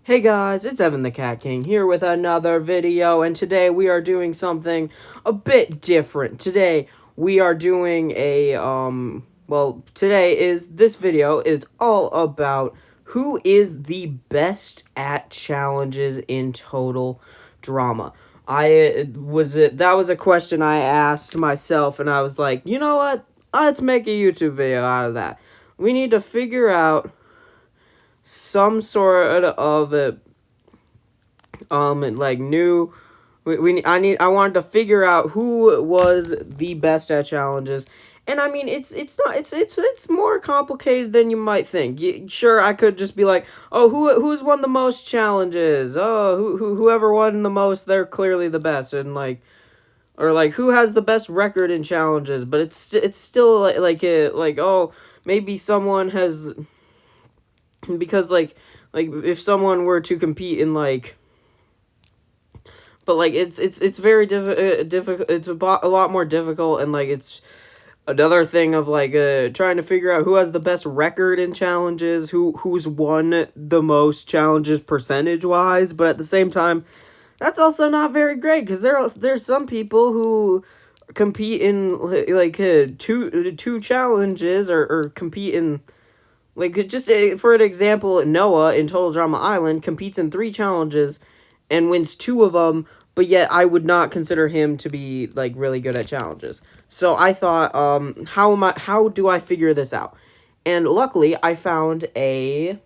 Hey guys, it's Evan the Cat King here with another video, and today we are doing something a bit different. Today we are doing this video is all about who is the best at challenges in total drama. That was a question I asked myself, and I was like, you know what? Let's make a YouTube video out of that. We need to figure out some sort of like new I wanted to figure out who was the best at challenges. And I mean, it's more complicated than you might think. Sure, I could just be like, oh, who's won the most challenges? Oh, whoever won the most, they're clearly the best. And like, or like, who has the best record in challenges? But it's still like oh, maybe someone has, because like if someone were to compete in like, but like it's very difficult. It's a lot more difficult, and like it's another thing of like trying to figure out who has the best record in challenges, who's won the most challenges percentage wise. But at the same time, that's also not very great, because there's some people who compete in like two challenges, or compete in, like, just for an example, Noah in Total Drama Island competes in 3 challenges and wins 2 of them, but yet I would not consider him to be like really good at challenges. So I thought, how do I figure this out? And luckily I found a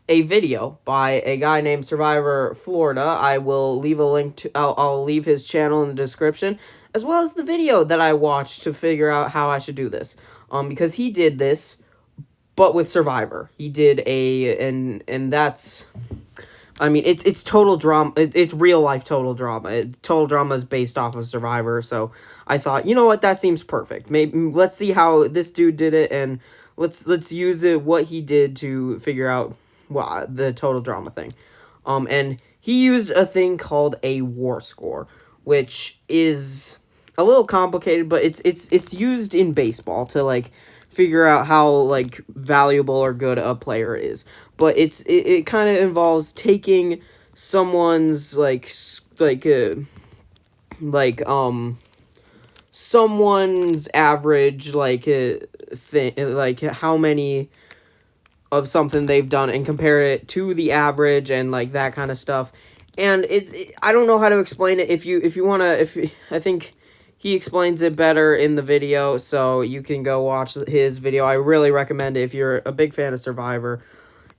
video by a guy named Survivor Florida. I will leave a link to, I'll leave his channel in the description, as well as the video that I watched to figure out how I should do this. Because he did this, but with Survivor. He did and that's, I mean, it's total drama. It's real life total drama. Total drama is based off of Survivor, so I thought, you know what, that seems perfect. Maybe let's see how this dude did it, and let's use what he did to figure out the total drama thing. And he used a thing called a war score, which is a little complicated, but it's used in baseball to like figure out how like valuable or good a player is. But it kind of involves taking someone's someone's average thing, like how many of something they've done, and compare it to the average, and like that kind of stuff. And I don't know how to explain it. If you want to, I think he explains it better in the video, so you can go watch his video. I really recommend it if you're a big fan of Survivor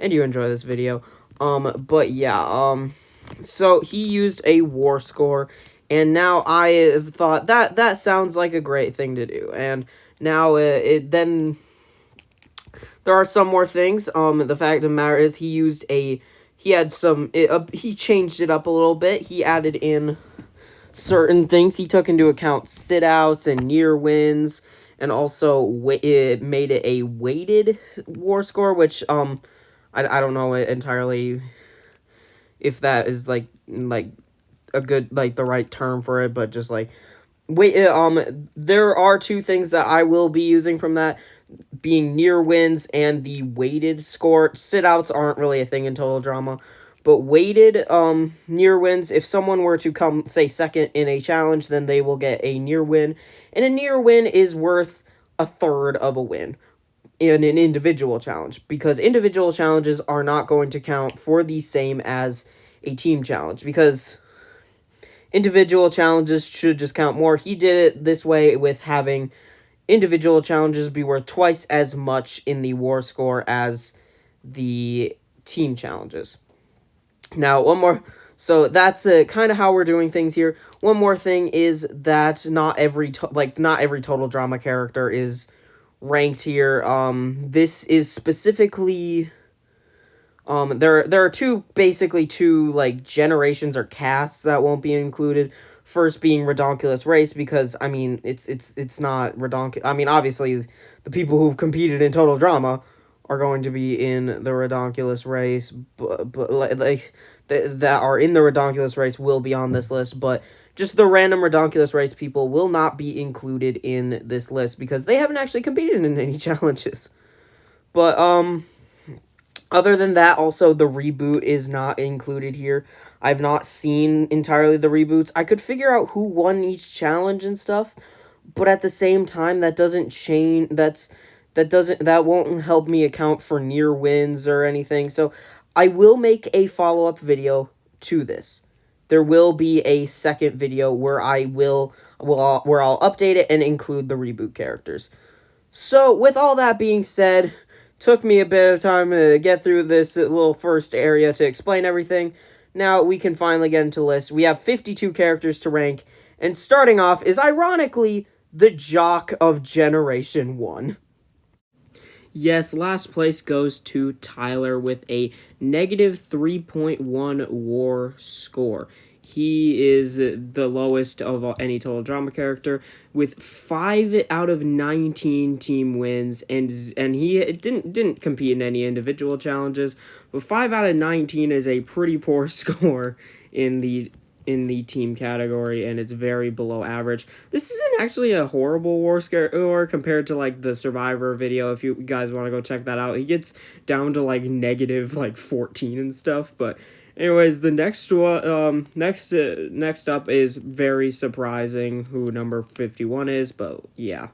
and you enjoy this video. But yeah, so he used a war score, and now I have thought that sounds like a great thing to do. And now then there are some more things. The fact of the matter is he changed it up a little bit. He added in certain things. He took into account sit-outs and near wins, and also it made it a weighted war score, which I don't know entirely if that is like a good, like, the right term for it, but just like there are 2 things that I will be using from that, being near wins and the weighted score. Sit-outs aren't really a thing in Total Drama, but weighted near wins, if someone were to come, say, second in a challenge, then they will get a near win. And a near win is worth a third of a win in an individual challenge, because individual challenges are not going to count for the same as a team challenge, because individual challenges should just count more. He did it this way with having individual challenges be worth twice as much in the war score as the team challenges. Now, one more. So that's kind of how we're doing things here. One more thing is that not every Total Drama character is ranked here. This is specifically, there are basically two like generations or castes that won't be included. First being Redonkulous Race, because I mean it's not Redonkulous. I mean, obviously the people who've competed in Total Drama are going to be in the Redonkulous Race, but like that are in the Redonkulous Race will be on this list, but just the random Redonkulous Race people will not be included in this list because they haven't actually competed in any challenges. But Other than that, also the reboot is not included here. I've not seen entirely the reboots. I could figure out who won each challenge and stuff, but at the same time that doesn't change that won't help me account for near wins or anything. So I will make a follow-up video to this. There will be a second video where where I'll update it and include the reboot characters. So with all that being said, took me a bit of time to get through this little first area to explain everything. Now we can finally get into the list. We have 52 characters to rank, and starting off is ironically the Jock of Generation 1. Yes, last place goes to Tyler with a negative 3.1 war score. He is the lowest of any total drama character with 5 out of 19 team wins, and he didn't compete in any individual challenges, but 5 out of 19 is a pretty poor score in the team category, and it's very below average. This isn't actually a horrible war score compared to like the Survivor video. If you guys want to go check that out, he gets down to like negative like 14 and stuff. But anyways, the next one, next up is very surprising who number 51 is, but yeah.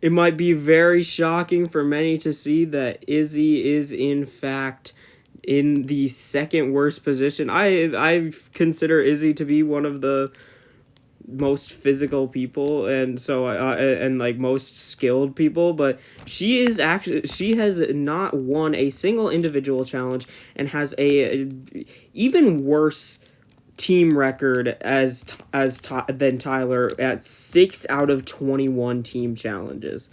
It might be very shocking for many to see that Izzy is in fact in the second worst position. I consider Izzy to be one of the most physical people, and so and like most skilled people, but she has not won a single individual challenge and has a even worse team record than Tyler at 6 out of 21 team challenges.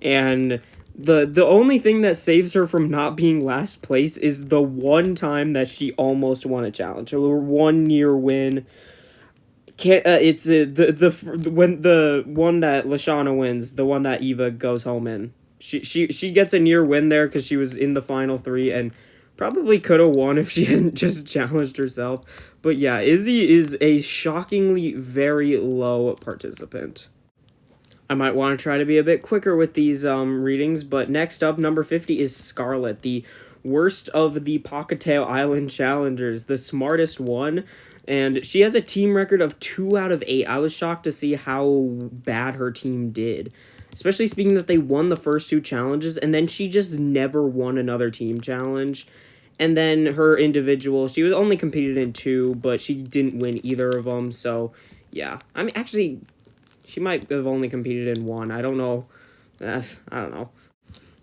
And the only thing that saves her from not being last place is the one time that she almost won a challenge, or one near win. It's when the one that Lashana wins, the one that Eva goes home in. She gets a near win there because she was in the final 3 and probably could have won if she hadn't just challenged herself. But yeah, Izzy is a shockingly very low participant. I might want to try to be a bit quicker with these readings, but next up, number 50 is Scarlet, the worst of the Pockettail Island challengers, the smartest one, and she has a team record of 2 out of 8. I was shocked to see how bad her team did, especially speaking that they won the first 2 challenges, and then she just never won another team challenge. And then her individual, she was only competed in 2, but she didn't win either of them, so yeah. I mean, actually, she might have only competed in 1. I don't know. I don't know.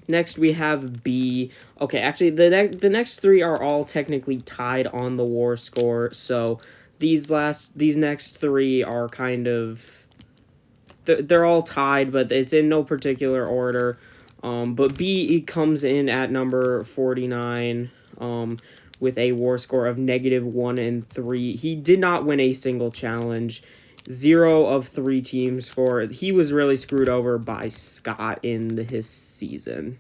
Next, we have B. Okay, actually, the next 3 are all technically tied on the war score. So these next 3 are kind of they're all tied, but it's in no particular order. But B comes in at number 49. With a war score of -1 and 3. He did not win a single challenge. 0 of 3 team score. He was really screwed over by Scott in his season.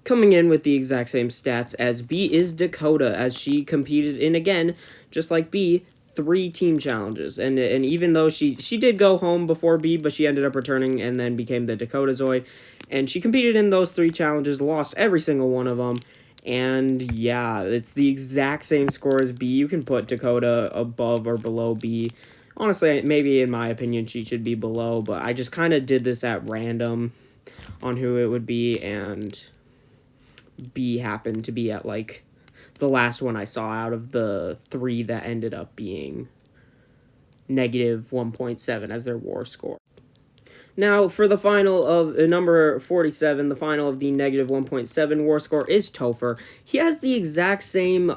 Coming in with the exact same stats as B is Dakota, as she competed in, again, just like B, 3 team challenges. And even though she did go home before B, but she ended up returning and then became the Dakota Zoid. And she competed in those 3 challenges, lost every single one of them. And yeah, it's the exact same score as B. You can put Dakota above or below B. Honestly, maybe in my opinion, she should be below, but I just kind of did this at random on who it would be, and B happened to be at, like, the last one I saw out of the 3 that ended up being -1.7 as their war score. Now, for the final of number 47, the final of the -1.7 war score is Topher. He has the exact same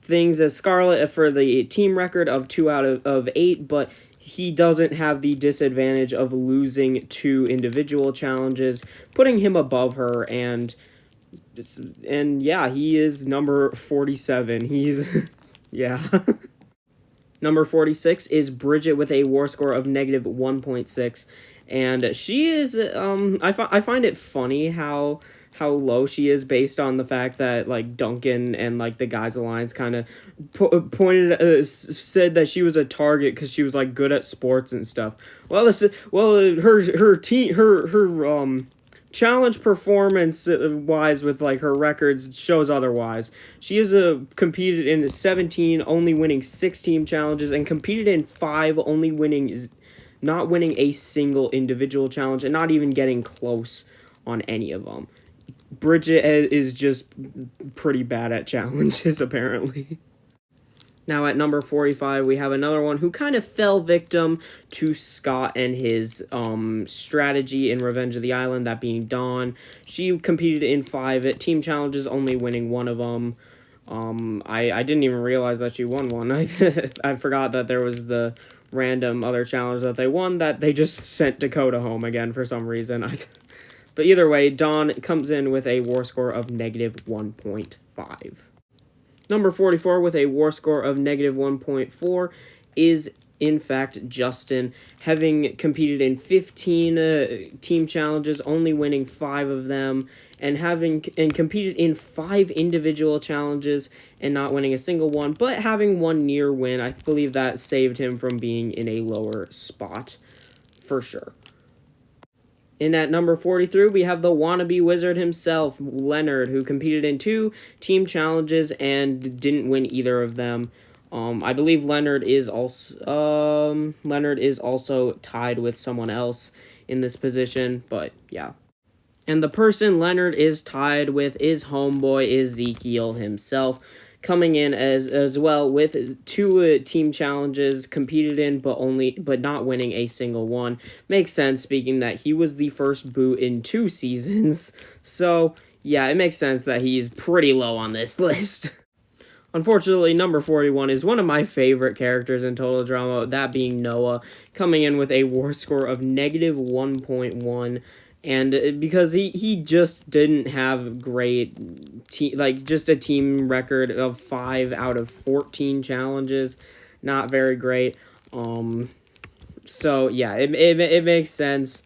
things as Scarlet for the team record of 2 out of 8, but he doesn't have the disadvantage of losing 2 individual challenges, putting him above her, and yeah, he is number 47. He's yeah. Number 46 is Bridget with a war score of -1.6, and she is I find it funny how low she is based on the fact that, like, Duncan and, like, the Guys Alliance kind of said that she was a target because she was, like, good at sports and stuff. Well, her challenge performance wise with like her records shows otherwise. She has competed in 17, only winning 6 team challenges, and competed in 5, only not winning a single individual challenge, and not even getting close on any of them. Bridget is just pretty bad at challenges, apparently. Now at number 45, we have another one who kind of fell victim to Scott and his strategy in Revenge of the Island, that being Dawn. She competed in 5 team challenges, only winning 1 of them. I didn't even realize that she won one. I forgot that there was the random other challenge that they won that they just sent Dakota home again for some reason. But either way, Dawn comes in with a war score of negative 1.5. Number 44 with a war score of negative 1.4 is, in fact, Justin, having competed in 15 team challenges, only winning 5 of them, and competed in 5 individual challenges and not winning a single one, but having one near win. I believe that saved him from being in a lower spot, for sure. And at number 43, we have the wannabe wizard himself, Leonard, who competed in 2 team challenges and didn't win either of them. I believe Leonard is also tied with someone else in this position, but yeah. And the person Leonard is tied with is homeboy Ezekiel himself, coming in as well with 2 team challenges competed in, but not winning a single one. Makes sense, speaking that he was the first boot in 2 seasons. So yeah, it makes sense that he's pretty low on this list. Unfortunately, number 41 is one of my favorite characters in Total Drama, that being Noah, coming in with a war score of negative 1.1. And because he just didn't have great just a team record of 5 out of 14 challenges, not very great. So yeah, it makes sense.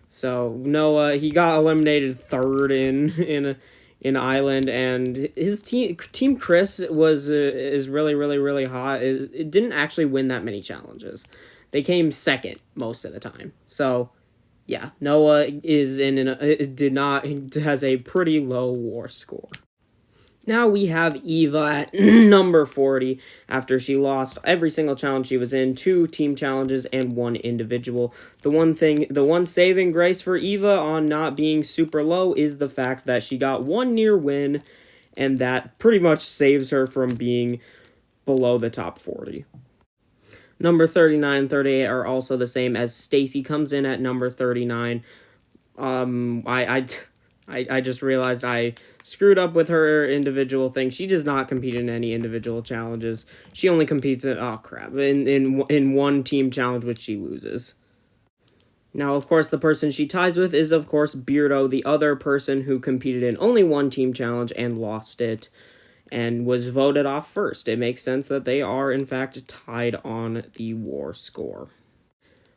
So Noah, he got eliminated 3rd in Island, and his team Chris is really hot. It didn't actually win that many challenges. They came 2nd most of the time. So yeah, Noah has a pretty low war score. Now we have Eva at number 40 after she lost every single challenge she was in, 2 team challenges and 1 individual. The one saving grace for Eva on not being super low is the fact that she got 1 near win, and that pretty much saves her from being below the top 40. Number 39 and 38 are also the same, as Stacy comes in at number 39. I just realized I screwed up with her individual thing. She does not compete in any individual challenges. She only competes in in 1 team challenge, which she loses. Now, of course, the person she ties with is, of course, Beardo, the other person who competed in only 1 team challenge and lost it, and was voted off first. It makes sense that they are, in fact, tied on the war score.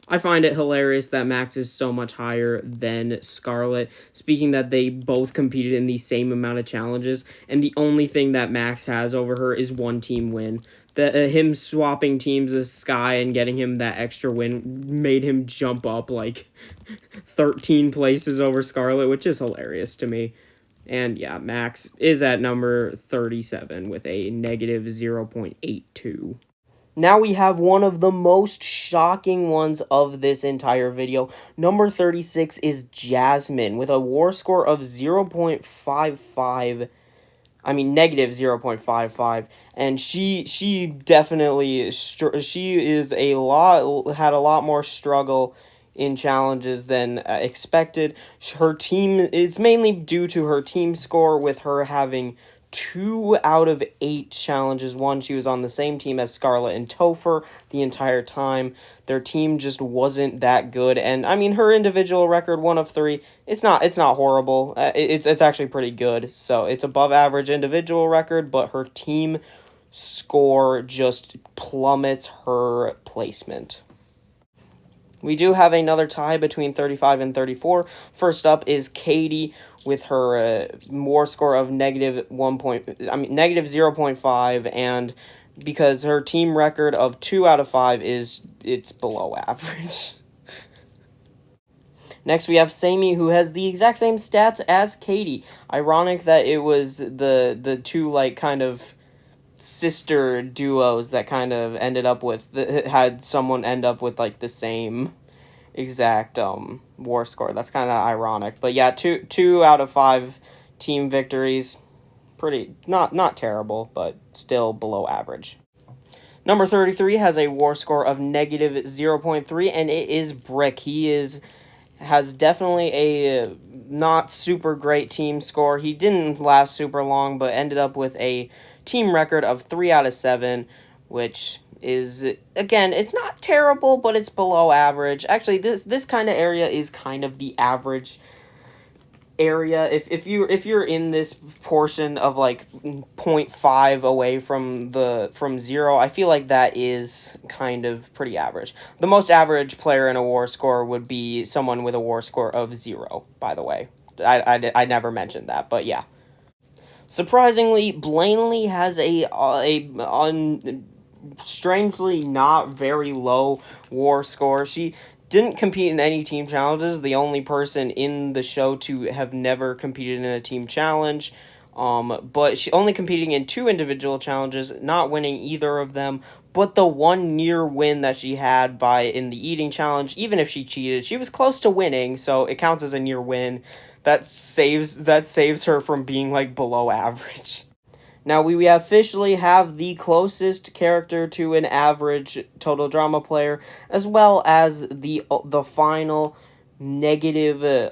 I find it hilarious that Max is so much higher than Scarlet, speaking that they both competed in the same amount of challenges, and the only thing that Max has over her is 1 team win. Him swapping teams with Sky and getting him that extra win made him jump up like 13 places over Scarlet, which is hilarious to me. And yeah, Max is at number 37 with a negative 0.82. Now we have one of the most shocking ones of this entire video. Number 36 is Jasmine with a war score of negative 0.55. And she definitely, had a lot more struggle in challenges than expected. It's mainly due to her team score, with her having 2 out of 8 challenges won. She was on the same team as Scarlet and Topher the entire time. Their team just wasn't that good, and I mean, her individual record, 1 of 3. It's not horrible. It's actually pretty good. So it's above average individual record, but her team score just plummets her placement. We do have another tie between 35 and 34. First up is Katie with her war score of negative 0.5, and because her team record of 2 out of 5 it's below average. Next, we have Sammy, who has the exact same stats as Katie. Ironic that it was the two, like, kind of sister duos that kind of ended up with, had someone end up with, like, the same exact war score. That's kind of ironic. But yeah, two out of 5 team victories. Pretty, not terrible, but still below average. Number 33 has a war score of negative 0.3, and it is Brick. He has definitely a not super great team score. He didn't last super long, but ended up with a team record of 3 out of 7, which is, again, it's not terrible, but it's below average. Actually, this kind of area is kind of the average area. If you're in this portion of like 0.5 away from 0, I feel like that is kind of pretty average. The most average player in a war score would be someone with a war score of 0, by the way. I never mentioned that, but yeah. Surprisingly, Blaney has a strangely not very low war score. She didn't compete in any team challenges, the only person in the show to have never competed in a team challenge. But she only competing in 2 individual challenges, not winning either of them. But the one near win that she had in the eating challenge, even if she cheated, she was close to winning, so it counts as a near win. That saves her from being like below average. Now, we officially have the closest character to an average total drama player, as well as the final negative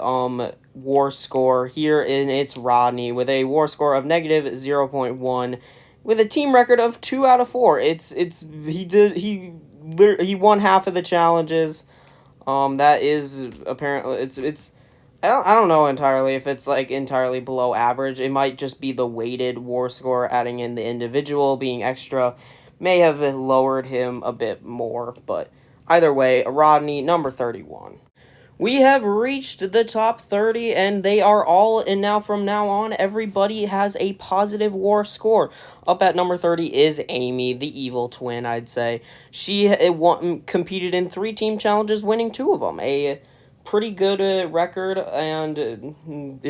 war score here, and it's Rodney with a war score of negative 0.1 with a team record of 2 out of 4. He won half of the challenges. That is apparently it's I don't know entirely if it's like entirely below average. It might just be the weighted war score, adding in the individual being extra may have lowered him a bit more, but either way, Rodney, number 31. We have reached the top 30, and they are all, and now from now on, everybody has a positive war score. Up at number 30 is Amy, the evil twin, I'd say. She competed in 3 team challenges, winning 2 of them. A pretty good record, and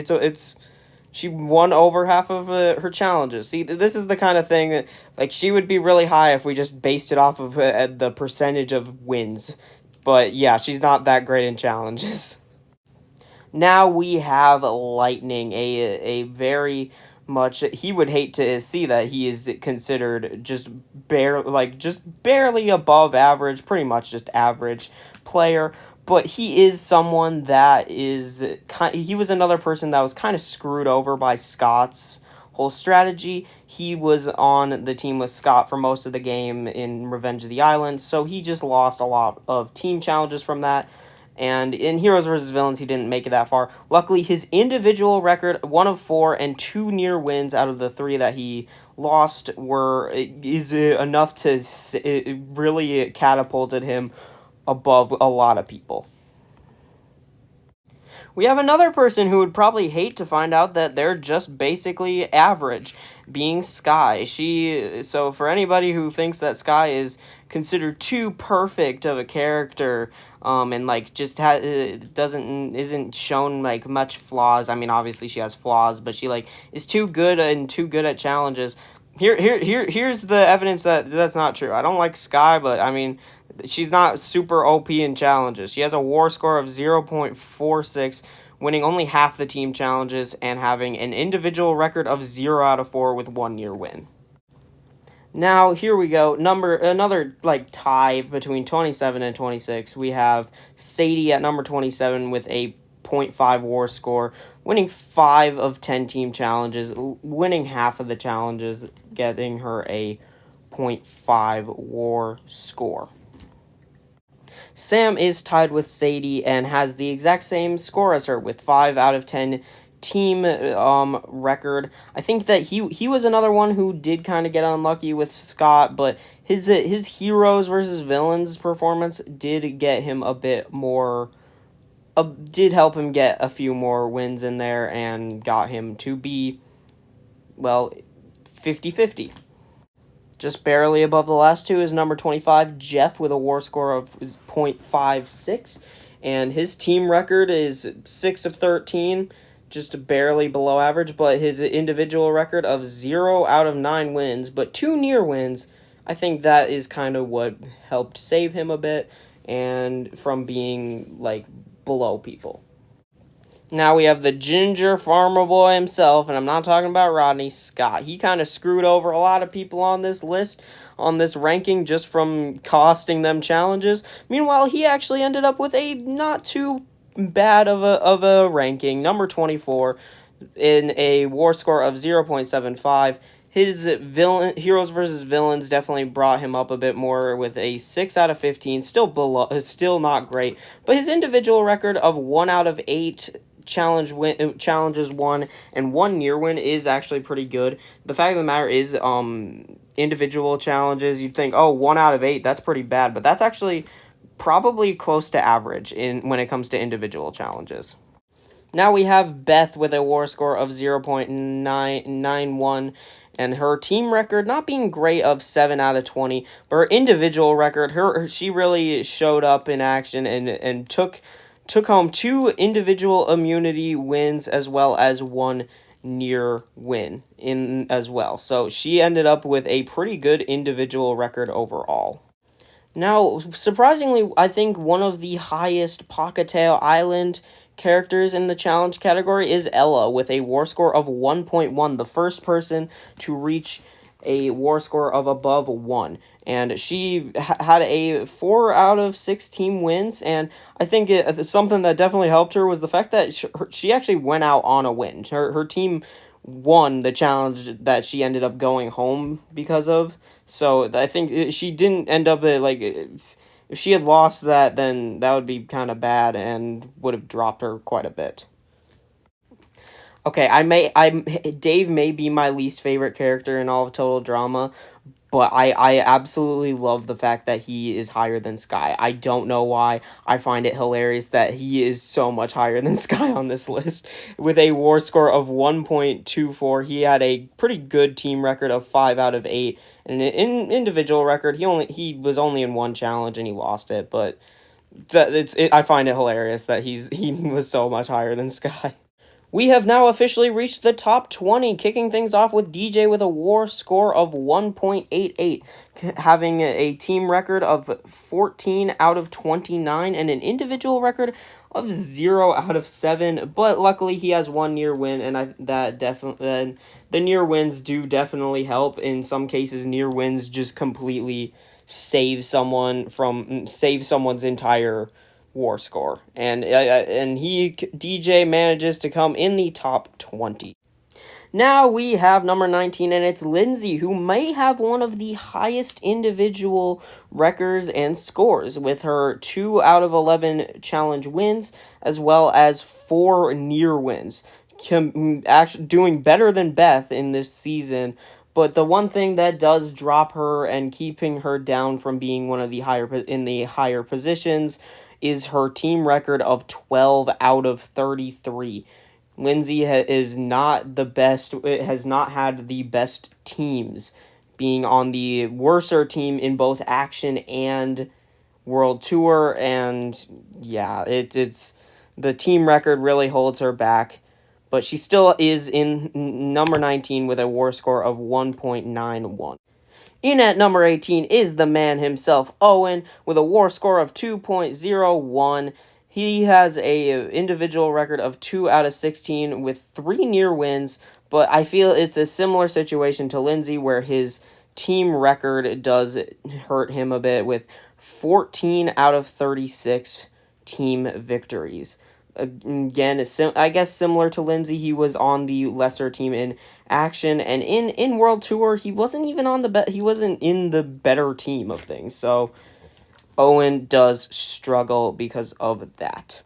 she won over half of her challenges. See, this is the kind of thing that, like, she would be really high if we just based it off of the percentage of wins. But yeah, she's not that great in challenges. Now we have Lightning, a very much, he would hate to see that he is considered just barely above average, pretty much just average player. But he is someone that he was another person that was kind of screwed over by Scott's whole strategy. He was on the team with Scott for most of the game in Revenge of the Island, so he just lost a lot of team challenges from that. And in Heroes vs. Villains, he didn't make it that far. Luckily, his individual record, 1 of 4, and 2 near wins out of the 3 that he lost is enough to really catapulted him above a lot of people. We have another person who would probably hate to find out that they're just basically average, being Sky. So for anybody who thinks that Sky is considered too perfect of a character, and like just isn't shown like much flaws. I mean, obviously she has flaws, but she like is too good at challenges. Here's the evidence that that's not true. I don't like Sky, but I mean, she's not super OP in challenges. She has a war score of 0.46, winning only half the team challenges and having an individual record of 0 out of 4 with 1 near win. Now, here we go. Another like tie between 27 and 26. We have Sadie at number 27 with a 0.5 war score, winning 5 of 10 team challenges, winning half of the challenges, getting her a 0.5 war score. Sam is tied with Sadie and has the exact same score as her with 5 out of 10 team record. I think that he was another one who did kind of get unlucky with Scott, but his Heroes versus Villains performance did get him a bit more, did help him get a few more wins in there and got him to be, well, 50-50. Just barely above the last 2 is number 25, Jeff, with a war score of 0.56. and his team record is 6 of 13, just barely below average, but his individual record of 0 out of 9 wins, but 2 near wins. I think that is kind of what helped save him a bit and from being like below people. Now we have the ginger farmer boy himself, and I'm not talking about Rodney Scott. He kind of screwed over a lot of people on this list, on this ranking, just from costing them challenges. Meanwhile, he actually ended up with a not too bad of a ranking, number 24, in a war score of 0.75. His heroes versus villains definitely brought him up a bit more with a 6 out of 15, still not great, but his individual record of 1 out of 8 challenges won and 1 near win is actually pretty good. The fact of the matter is, individual challenges, you'd think, oh, 1 out of 8, that's pretty bad, but that's actually probably close to average when it comes to individual challenges. Now we have Beth with a war score of 0.991 and her team record not being great of 7 out of 20, but her individual record, she really showed up in action and took home 2 individual immunity wins as well as 1 near win in as well. So she ended up with a pretty good individual record overall. Now, surprisingly, I think one of the highest Pockettail Island characters in the challenge category is Ella with a war score of 1.1, the first person to reach a war score of above 1. And she had a 4 out of 6 team wins, and I think something that definitely helped her was the fact that she actually went out on a win. Her team won the challenge that she ended up going home because of. So I think she didn't end up if she had lost that, then that would be kind of bad and would have dropped her quite a bit. Okay, Dave may be my least favorite character in all of Total Drama, but I absolutely love the fact that he is higher than Sky. I don't know why. I find it hilarious that he is so much higher than Sky on this list. With a war score of 1.24, he had a pretty good team record of 5 out of 8. And in individual record, he was only in 1 challenge and he lost it. But I find it hilarious that he was so much higher than Sky. We have now officially reached the top 20, kicking things off with DJ with a war score of 1.88, having a team record of 14 out of 29 and an individual record of 0 out of 7, but luckily he has 1 near win, and the near wins do definitely help. In some cases, near wins just completely save someone's entire war score, and DJ manages to come in the top 20. Now we have number 19, and it's Lindsay, who may have one of the highest individual records and scores with her 2 out of 11 challenge wins, as well as 4 near wins. Actually doing better than Beth in this season, but the one thing that does drop her and keeping her down from being one of the higher positions is her team record of 12 out of 33. Lindsay is not the best, has not had the best teams, being on the worser team in both Action and World Tour, and yeah, it's the team record really holds her back, but she still is in number 19 with a war score of 1.91. In at number 18 is the man himself, Owen, with a war score of 2.01. He has a individual record of 2 out of 16 with 3 near wins, but I feel it's a similar situation to Lindsay where his team record does hurt him a bit with 14 out of 36 team victories. Again, I guess similar to Lindsay, he was on the lesser team in Action, and in World Tour, he wasn't even he wasn't in the better team of things. So Owen does struggle because of that.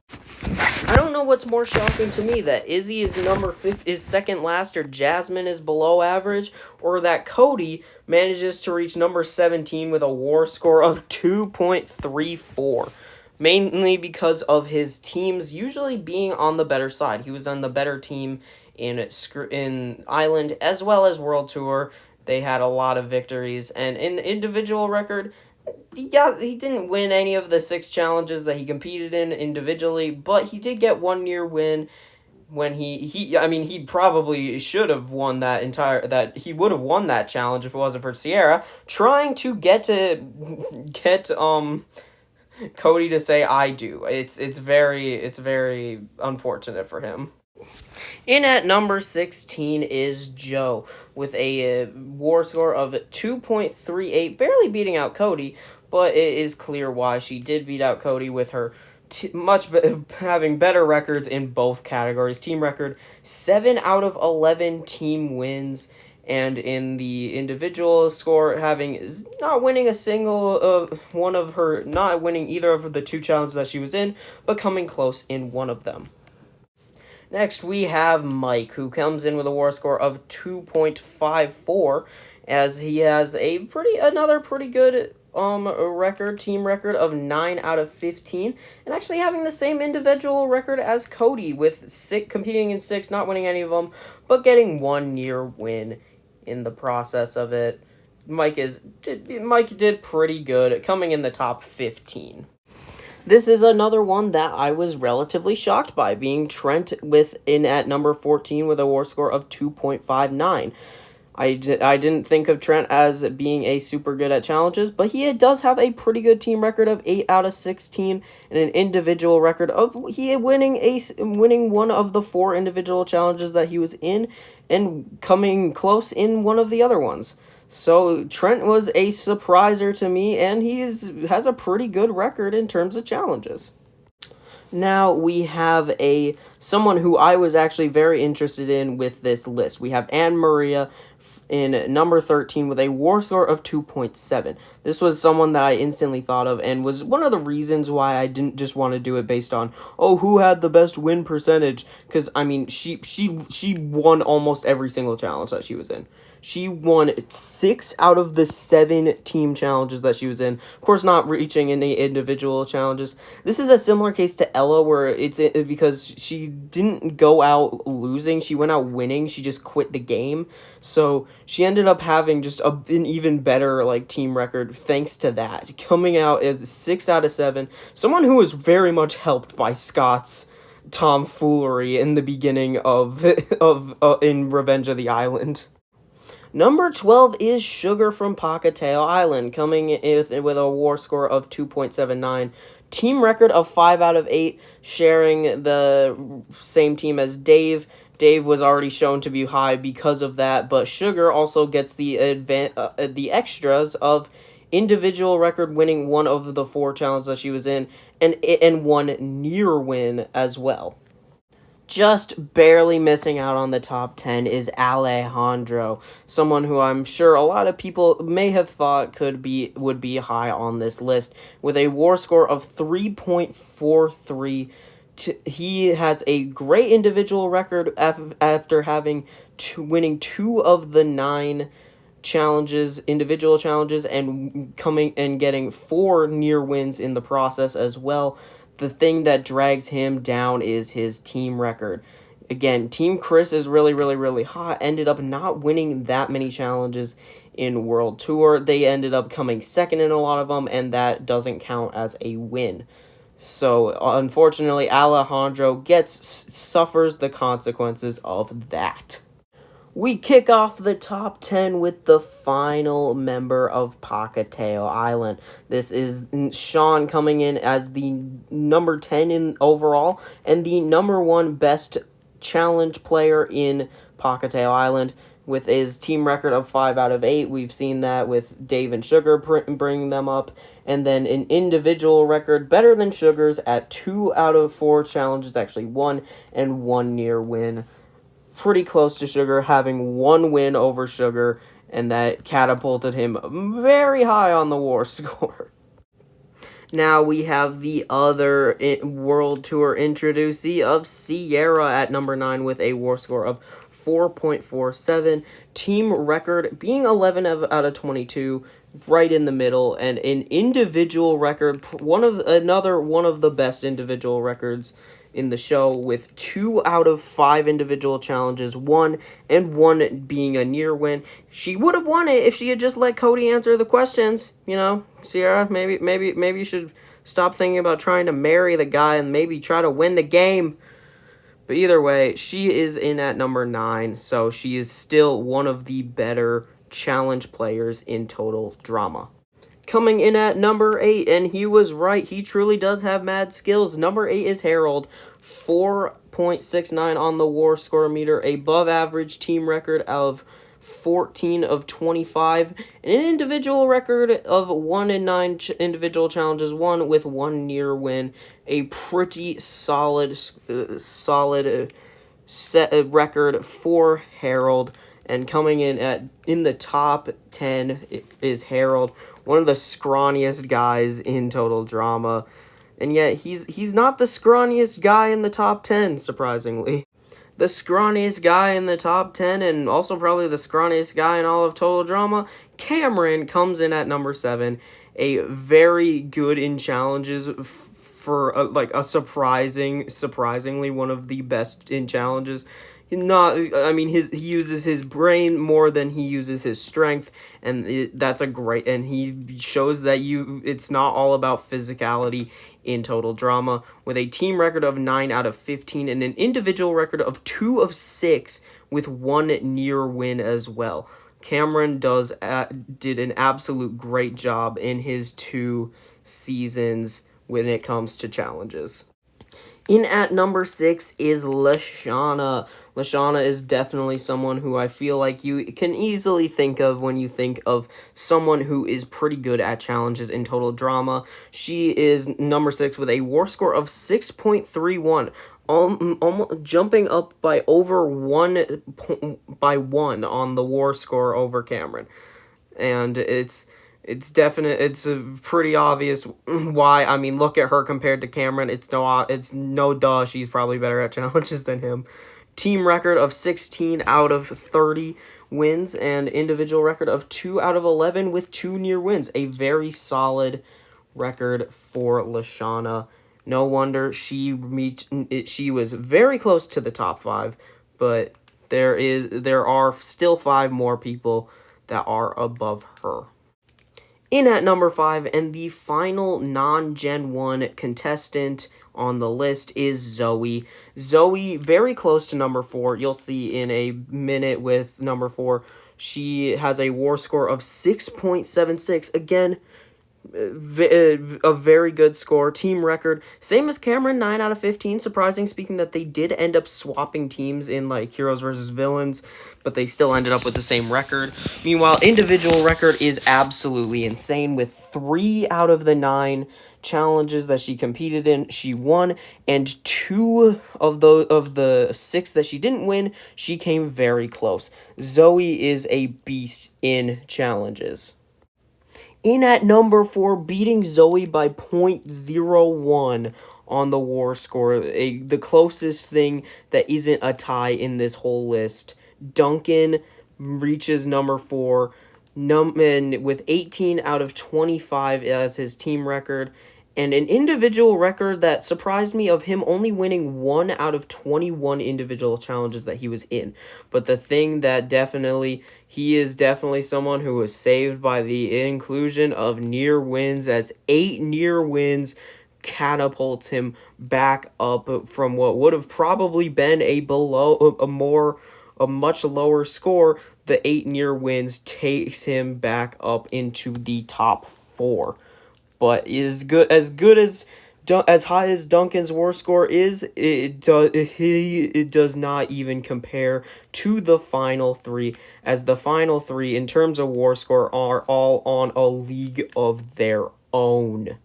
I don't know what's more shocking to me, that Izzy is second last, or Jasmine is below average, or that Cody manages to reach number 17 with a war score of 2.34. Mainly because of his teams usually being on the better side. He was on the better team in Island as well as World Tour. They had a lot of victories, and in the individual record, Yeah, he didn't win any of the 6 challenges that he competed in individually, but he did get one near win when he probably should have won that he would have won that challenge if it wasn't for Sierra trying to get Cody to say I do. It's very unfortunate for him. In at number 16 is Joe with a war score of 2.38, barely beating out Cody, but it is clear why. She did beat out Cody with her having better records in both categories. Team record 7 out of 11 team wins, and in the individual score, not winning not winning either of the 2 challenges that she was in, but coming close in one of them. Next, we have Mike, who comes in with a war score of 2.54, as he has another pretty good team record of 9 out of 15, and actually having the same individual record as Cody, with competing in 6, not winning any of them, but getting 1 near win in the process of it. Mike did pretty good, coming in the top 15. This is another one that I was relatively shocked by, being Trent at number 14 with a war score of 2.59. I didn't think of Trent as being a super good at challenges, but he does have a pretty good team record of 8 out of 16 and an individual record of winning one of the 4 individual challenges that he was in and coming close in one of the other ones. So Trent was a surpriser to me, and he has a pretty good record in terms of challenges. Now we have someone who I was actually very interested in with this list. We have Anne Maria in number 13 with a war score of 2.7. This was someone that I instantly thought of and was one of the reasons why I didn't just want to do it based on, who had the best win percentage, because she won almost every single challenge that she was in. She won 6 out of the 7 team challenges that she was in. Of course, not reaching any individual challenges. This is a similar case to Ella, where it's because she didn't go out losing. She went out winning. She just quit the game. So she ended up having just an even better team record thanks to that. Coming out as 6 out of 7. Someone who was very much helped by Scott's tomfoolery in the beginning of in Revenge of the Island. Number 12 is Sugar from Pocatello Island, coming in with a war score of 2.79. Team record of 5 out of 8, sharing the same team as Dave. Dave was already shown to be high because of that, but Sugar also gets the extras of individual record winning one of the 4 challenges that she was in, and one near win as well. Just barely missing out on the top 10 is Alejandro, someone who I'm sure a lot of people may have thought would be high on this list, with a war score of 3.43. He has a great individual record after winning 2 of the 9 individual challenges, and getting 4 near wins in the process as well. The thing that drags him down is his team record. Again, Team Chris is really, really, really hot. Ended up not winning that many challenges in World Tour. They ended up coming second in a lot of them, and that doesn't count as a win. So, unfortunately, Alejandro suffers the consequences of that. We kick off the top 10 with the final member of Pocatello Island. This is Sean, coming in as the number 10 in overall and the number 1 best challenge player in Pocatello Island, with his team record of 5 out of 8. We've seen that with Dave and Sugar bringing them up, and then an individual record better than Sugar's at 2 out of 4 challenges, actually 1, and 1 near win. Pretty close to Sugar, having 1 win over Sugar, and that catapulted him very high on the war score. Now we have the other World Tour introducee of Sierra at number 9 with a war score of 4.47. Team record being 11 out of 22, right in the middle, and an individual record, one of the best individual records in the show with 2 out of 5 individual challenges won, and 1 being a near win. She would have won it if she had just let Cody answer the questions. You know, Sierra, maybe you should stop thinking about trying to marry the guy and maybe try to win the game. But either way, she is in at number 9, so she is still one of the better challenge players in Total Drama. Coming in at number 8, and he was right, he truly does have mad skills. Number 8 is Harold, 4.69 on the war score meter, above average team record of 14 of 25, and an individual record of 1 in 9 individual challenges won with 1 near win. A pretty solid set record for Harold. And coming in the top 10 is Harold, one of the scrawniest guys in Total Drama. And yet he's not the scrawniest guy in the top 10, surprisingly. The scrawniest guy in the top 10, and also probably the scrawniest guy in all of Total Drama, Cameron, comes in at number 7. A very good in challenges for a surprisingly one of the best in challenges. He uses his brain more than he uses his strength, and that's a great, and he shows that it's not all about physicality in Total Drama, with a team record of 9 out of 15 and an individual record of 2 of 6 with 1 near win as well. Cameron did an absolute great job in his 2 seasons when it comes to challenges. In at number 6 is Lashana. Lashana is definitely someone who I feel like you can easily think of when you think of someone who is pretty good at challenges in Total Drama. She is number 6 with a war score of 6.31. Almost jumping up by over 1 on the war score over Cameron. And it's pretty obvious why. I mean, look at her compared to Cameron. It's no duh, she's probably better at challenges than him. Team record of 16 out of 30 wins, and individual record of 2 out of 11 with 2 near wins. A very solid record for Lashana. No wonder she was very close to the top 5, but there are still 5 more people that are above her. In at number 5, and the final non-Gen 1 contestant on the list is Zoe. Zoe, very close to number 4. You'll see in a minute with number 4. She has a war score of 6.76. Again, a very good score. Team record, same as Cameron, 9 out of 15. Surprising, speaking that they did end up swapping teams in like Heroes versus Villains, but they still ended up with the same record. Meanwhile, individual record is absolutely insane. With 3 out of the 9 challenges that she competed in, she won, and 2 of the 6 that she didn't win, she came very close. Zoe is a beast in challenges. In at number 4, beating Zoe by 0.01 on the war score, the closest thing that isn't a tie in this whole list. Duncan reaches number 4, and with 18 out of 25 as his team record, and an individual record that surprised me of him only winning 1 out of 21 individual challenges that he was in. But the thing that he is definitely someone who was saved by the inclusion of near wins, as 8 near wins catapults him back up from what would have probably been a much lower score. The 8 near wins takes him back up into the top 4. But as high as Duncan's war score is, it does not even compare to the final 3, as the final 3 in terms of war score are all on a league of their own.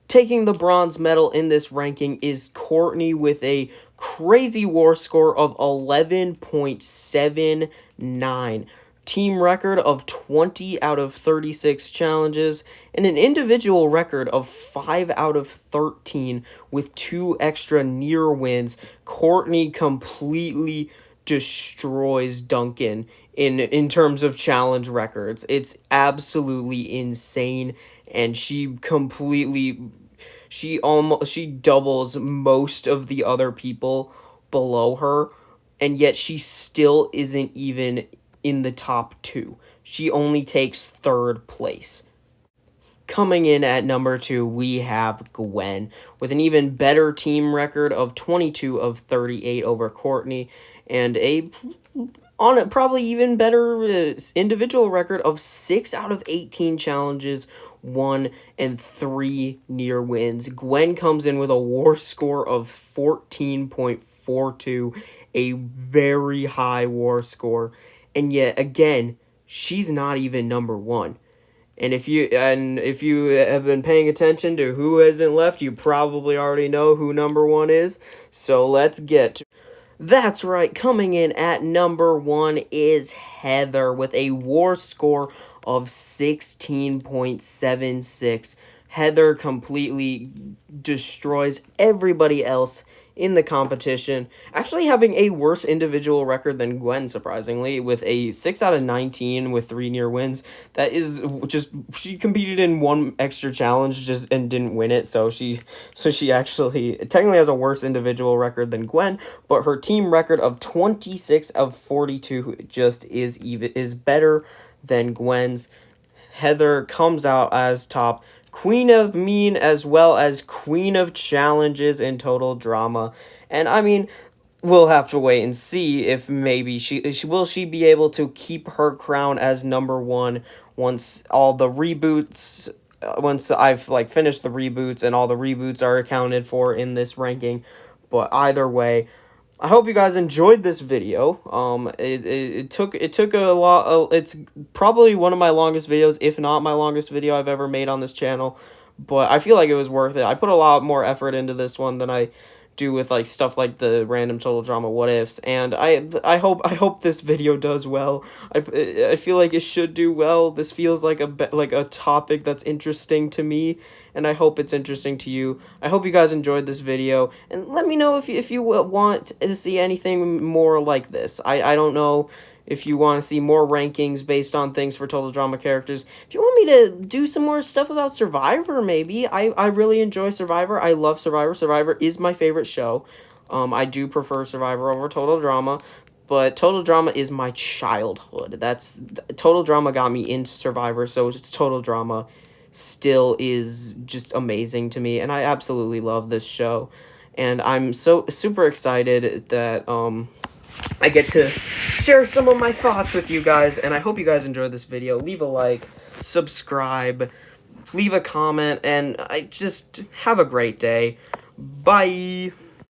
Taking the bronze medal in this ranking is Courtney with a crazy war score of 11.79. Team record of 20 out of 36 challenges, and an individual record of 5 out of 13 with 2 extra near wins. Courtney completely destroys Duncan in terms of challenge records. It's absolutely insane, and she completely She doubles most of the other people below her, and yet she still isn't even in the top 2. She only takes 3rd place. Coming in at number 2, we have Gwen with an even better team record of 22 of 38 over Courtney, and a on a probably even better individual record of 6 out of 18 challenges, 1 and 3 near wins. Gwen comes in with a war score of 14.42, a very high war score, and yet again, she's not even number 1. And if you have been paying attention to who hasn't left, you probably already know who number 1 is. So let's get to That's right, coming in at number 1 is Heather with a war score of 16.76. Heather completely destroys everybody else in the competition, actually having a worse individual record than Gwen, surprisingly, with a 6 out of 19 with 3 near wins. That is just, she competed in one extra challenge just and didn't win it, so she actually technically has a worse individual record than Gwen, but her team record of 26 of 42 just is better than Gwen's. Heather comes out as top Queen of Mean as well as Queen of Challenges in Total Drama. And I mean, we'll have to wait and see if maybe she will she be able to keep her crown as number 1 once all the reboots once I've like finished the reboots and all the reboots are accounted for in this ranking. But either way, I hope you guys enjoyed this video. It took a lot. It's probably one of my longest videos, if not my longest video I've ever made on this channel. But I feel like it was worth it. I put a lot more effort into this one than I do with like stuff like the random Total Drama what ifs, and I hope this video does well. I feel like it should do well. This feels like a topic that's interesting to me, and I hope it's interesting to you. I hope you guys enjoyed this video, and let me know if you want to see anything more like this. I don't know if you want to see more rankings based on things for Total Drama characters. If you want me to do some more stuff about Survivor, maybe. I really enjoy Survivor. I love Survivor. Survivor is my favorite show. I do prefer Survivor over Total Drama, but Total Drama is my childhood. Total Drama got me into Survivor, so Total Drama still is just amazing to me, and I absolutely love this show. And I'm so super excited that I get to share some of my thoughts with you guys, and I hope you guys enjoyed this video. Leave a like, subscribe, leave a comment, and I just have a great day. Bye!